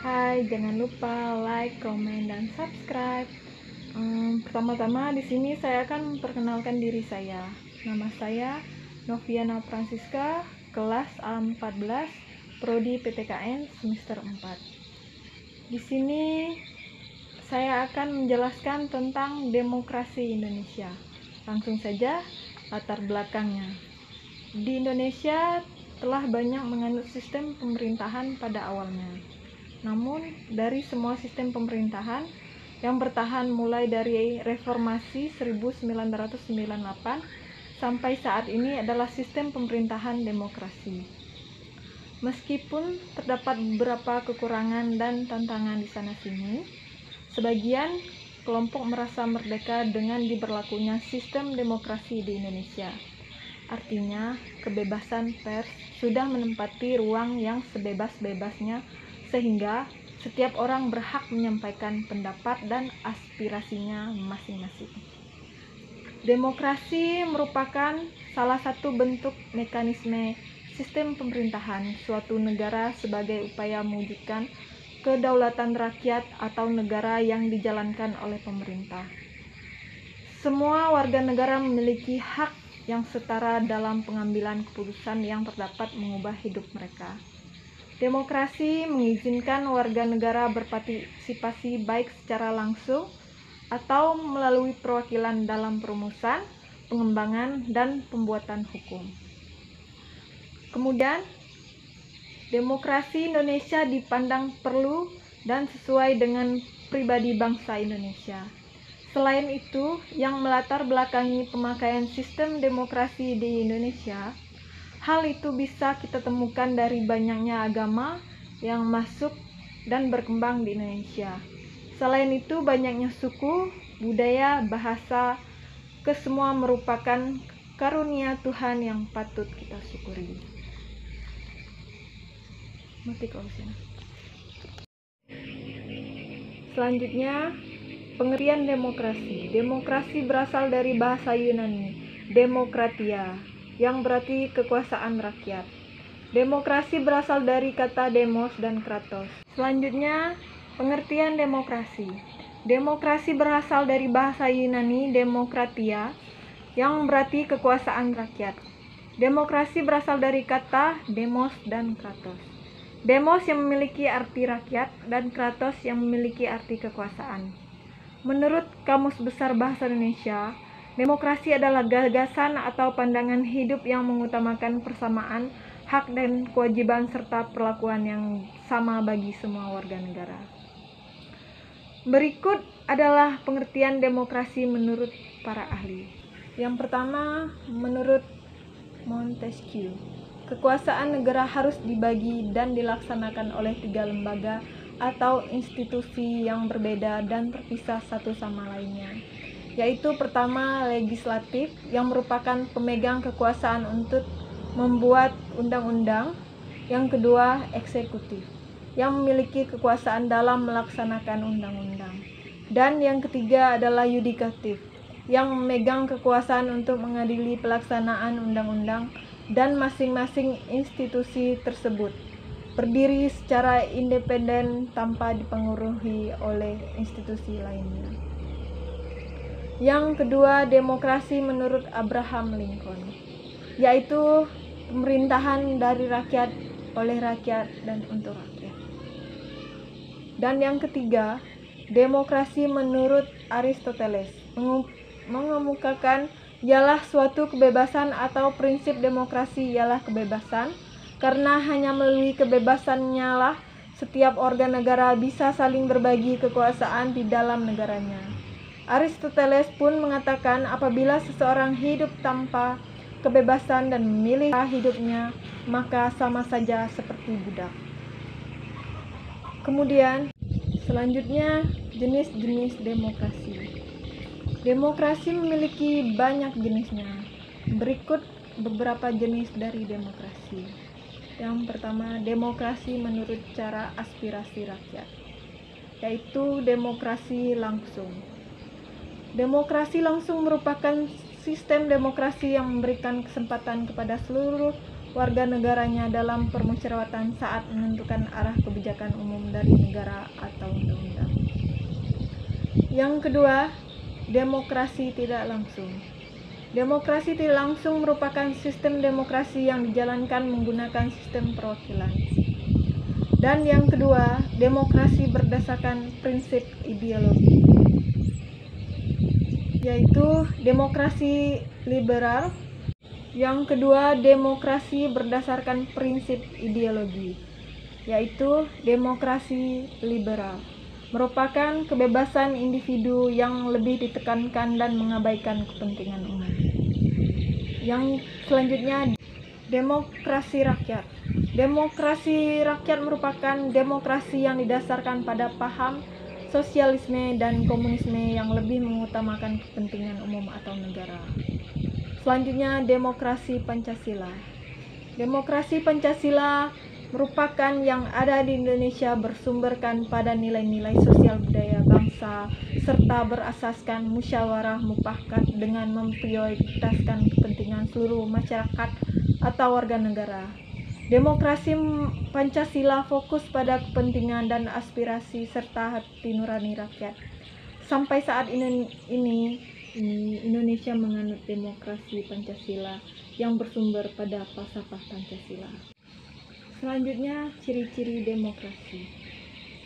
Hai, jangan lupa like, komen, dan subscribe. Pertama-tama di sini saya akan memperkenalkan diri saya. Nama saya Noviana Francisca, kelas A14, Prodi PPKN semester 4. Di sini saya akan menjelaskan tentang demokrasi Indonesia. Langsung saja latar belakangnya. Di Indonesia telah banyak menganut sistem pemerintahan pada awalnya. Namun, dari semua sistem pemerintahan yang bertahan mulai dari reformasi 1998 sampai saat ini adalah sistem pemerintahan demokrasi. Meskipun terdapat beberapa kekurangan dan tantangan di sana-sini, sebagian kelompok merasa merdeka dengan diberlakunya sistem demokrasi di Indonesia. Artinya, kebebasan pers sudah menempati ruang yang sebebas-bebasnya sehingga setiap orang berhak menyampaikan pendapat dan aspirasinya masing-masing. Demokrasi merupakan salah satu bentuk mekanisme sistem pemerintahan suatu negara sebagai upaya mewujudkan kedaulatan rakyat atau negara yang dijalankan oleh pemerintah. Semua warga negara memiliki hak yang setara dalam pengambilan keputusan yang terdapat mengubah hidup mereka. Demokrasi mengizinkan warga negara berpartisipasi baik secara langsung atau melalui perwakilan dalam perumusan, pengembangan, dan pembuatan hukum. Kemudian, demokrasi Indonesia dipandang perlu dan sesuai dengan pribadi bangsa Indonesia. Selain itu, yang melatar belakangi pemakaian sistem demokrasi di Indonesia, hal itu bisa kita temukan dari banyaknya agama yang masuk dan berkembang di Indonesia. Selain itu, banyaknya suku, budaya, bahasa, kesemua merupakan karunia Tuhan yang patut kita syukuri. Selanjutnya, pengertian demokrasi. Demokrasi berasal dari bahasa Yunani, demokratia, yang berarti kekuasaan rakyat. Demokrasi berasal dari kata demos dan kratos. Selanjutnya, pengertian demokrasi. Demokrasi berasal dari bahasa Yunani demokratia, yang berarti kekuasaan rakyat. Demokrasi berasal dari kata demos dan kratos. Demos yang memiliki arti rakyat dan kratos yang memiliki arti kekuasaan. Menurut Kamus Besar Bahasa Indonesia, demokrasi adalah gagasan atau pandangan hidup yang mengutamakan persamaan hak dan kewajiban serta perlakuan yang sama bagi semua warga negara. Berikut adalah pengertian demokrasi menurut para ahli. Yang pertama, menurut Montesquieu, kekuasaan negara harus dibagi dan dilaksanakan oleh 3 lembaga atau institusi yang berbeda dan terpisah satu sama lainnya, yaitu pertama legislatif yang merupakan pemegang kekuasaan untuk membuat undang-undang, yang kedua eksekutif yang memiliki kekuasaan dalam melaksanakan undang-undang, dan yang ketiga adalah yudikatif yang memegang kekuasaan untuk mengadili pelaksanaan undang-undang, dan masing-masing institusi tersebut berdiri secara independen tanpa dipengaruhi oleh institusi lainnya. Yang kedua, demokrasi menurut Abraham Lincoln, yaitu pemerintahan dari rakyat, oleh rakyat, dan untuk rakyat. Dan yang ketiga, demokrasi menurut Aristoteles, mengemukakan ialah suatu kebebasan atau prinsip demokrasi ialah kebebasan, karena hanya melalui kebebasannya lah setiap warga negara bisa saling berbagi kekuasaan di dalam negaranya. Aristoteles pun mengatakan apabila seseorang hidup tanpa kebebasan dan memilih hidupnya, maka sama saja seperti budak. Kemudian, selanjutnya jenis-jenis demokrasi. Demokrasi memiliki banyak jenisnya. Berikut beberapa jenis dari demokrasi. Yang pertama, demokrasi menurut cara aspirasi rakyat, yaitu demokrasi langsung. Demokrasi langsung merupakan sistem demokrasi yang memberikan kesempatan kepada seluruh warga negaranya dalam permusyawaratan saat menentukan arah kebijakan umum dari negara atau undang-undang. Yang kedua, demokrasi tidak langsung. Demokrasi tidak langsung merupakan sistem demokrasi yang dijalankan menggunakan sistem perwakilan. Dan yang kedua, demokrasi berdasarkan prinsip ideologi, yaitu demokrasi liberal. Yang kedua, demokrasi berdasarkan prinsip ideologi, yaitu demokrasi liberal, merupakan kebebasan individu yang lebih ditekankan dan mengabaikan kepentingan umum. Yang selanjutnya, demokrasi rakyat. Demokrasi rakyat merupakan demokrasi yang didasarkan pada paham sosialisme dan komunisme yang lebih mengutamakan kepentingan umum atau negara. Selanjutnya, demokrasi Pancasila. Demokrasi Pancasila merupakan yang ada di Indonesia bersumberkan pada nilai-nilai sosial budaya bangsa serta berasaskan musyawarah mufakat dengan memprioritaskan kepentingan seluruh masyarakat atau warga negara. Demokrasi Pancasila fokus pada kepentingan dan aspirasi serta hati nurani rakyat. Sampai saat ini Indonesia menganut demokrasi Pancasila yang bersumber pada falsafah Pancasila. Selanjutnya, ciri-ciri demokrasi.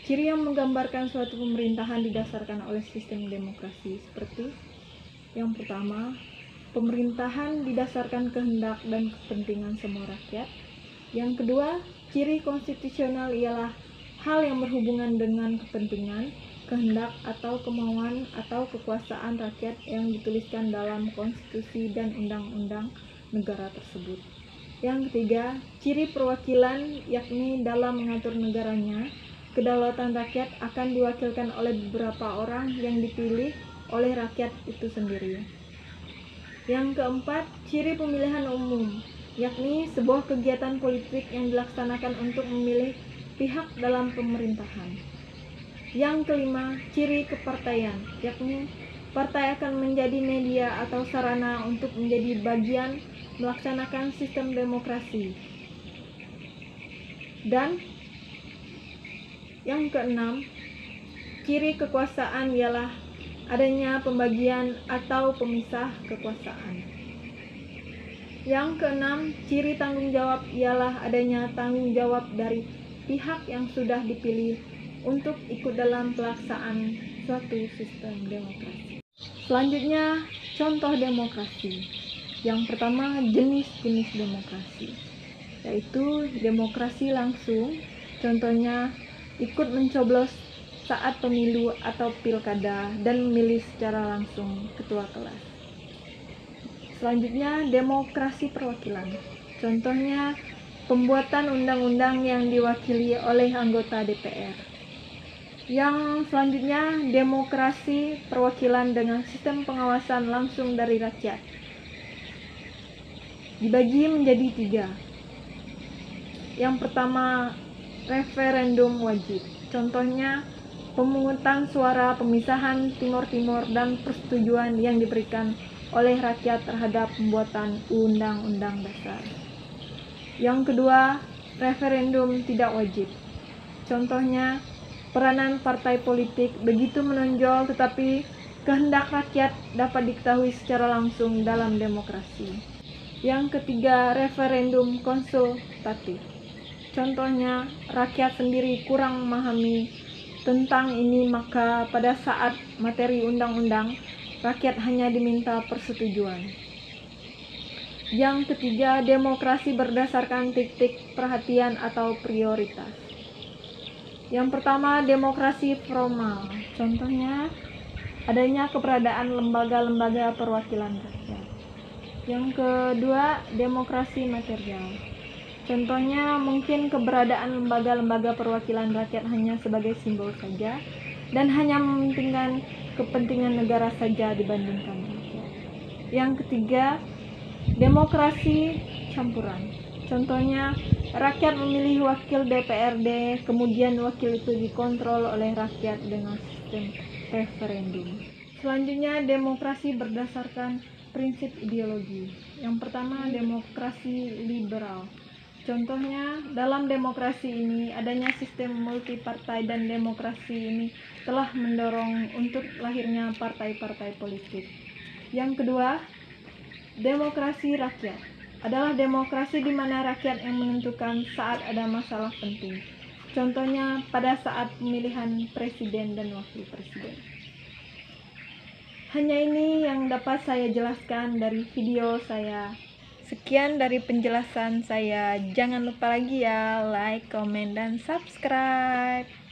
Ciri yang menggambarkan suatu pemerintahan didasarkan oleh sistem demokrasi seperti: yang pertama, pemerintahan didasarkan kehendak dan kepentingan semua rakyat. Yang kedua, ciri konstitusional ialah hal yang berhubungan dengan kepentingan, kehendak atau kemauan atau kekuasaan rakyat yang dituliskan dalam konstitusi dan undang-undang negara tersebut. Yang ketiga, ciri perwakilan, yakni dalam mengatur negaranya, kedaulatan rakyat akan diwakilkan oleh beberapa orang yang dipilih oleh rakyat itu sendiri. Yang keempat, ciri pemilihan umum, yakni sebuah kegiatan politik yang dilaksanakan untuk memilih pihak dalam pemerintahan. Yang kelima, ciri kepartaian, yakni partai akan menjadi media atau sarana untuk menjadi bagian melaksanakan sistem demokrasi. Dan yang keenam, ciri kekuasaan ialah adanya pembagian atau pemisah kekuasaan. Yang keenam, ciri tanggung jawab ialah adanya tanggung jawab dari pihak yang sudah dipilih untuk ikut dalam pelaksanaan suatu sistem demokrasi. Selanjutnya, contoh demokrasi. Yang pertama, jenis-jenis demokrasi, yaitu demokrasi langsung. Contohnya, ikut mencoblos saat pemilu atau pilkada dan memilih secara langsung ketua kelas. Selanjutnya, demokrasi perwakilan. Contohnya, pembuatan undang-undang yang diwakili oleh anggota DPR. Yang selanjutnya, demokrasi perwakilan dengan sistem pengawasan langsung dari rakyat. Dibagi menjadi 3. Yang pertama, referendum wajib. Contohnya, pemungutan suara pemisahan Timor Timur dan persetujuan yang diberikan oleh rakyat terhadap pembuatan undang-undang dasar. Yang kedua, referendum tidak wajib. Contohnya, peranan partai politik begitu menonjol tetapi kehendak rakyat dapat diketahui secara langsung dalam demokrasi. Yang ketiga, referendum konsultatif. Contohnya, rakyat sendiri kurang memahami tentang ini, maka pada saat materi undang-undang, rakyat hanya diminta persetujuan. Yang ketiga, demokrasi berdasarkan titik perhatian atau prioritas. Yang pertama, demokrasi formal. Contohnya, adanya keberadaan lembaga-lembaga perwakilan rakyat. Yang kedua, demokrasi material. Contohnya, mungkin keberadaan lembaga-lembaga perwakilan rakyat hanya sebagai simbol saja dan hanya mementingkan kepentingan negara saja dibandingkan rakyat. Yang ketiga, demokrasi campuran. Contohnya, rakyat memilih wakil DPRD, kemudian wakil itu dikontrol oleh rakyat dengan sistem referendum. Selanjutnya, demokrasi berdasarkan prinsip ideologi, Yang pertama, demokrasi liberal. Contohnya, dalam demokrasi ini adanya sistem multipartai dan demokrasi ini telah mendorong untuk lahirnya partai-partai politik. Yang kedua, demokrasi rakyat adalah demokrasi di mana rakyat yang menentukan saat ada masalah penting. Contohnya pada saat pemilihan presiden dan wakil presiden. Hanya ini yang dapat saya jelaskan dari video saya. Sekian dari penjelasan saya. Jangan lupa lagi ya, like, komen, dan subscribe.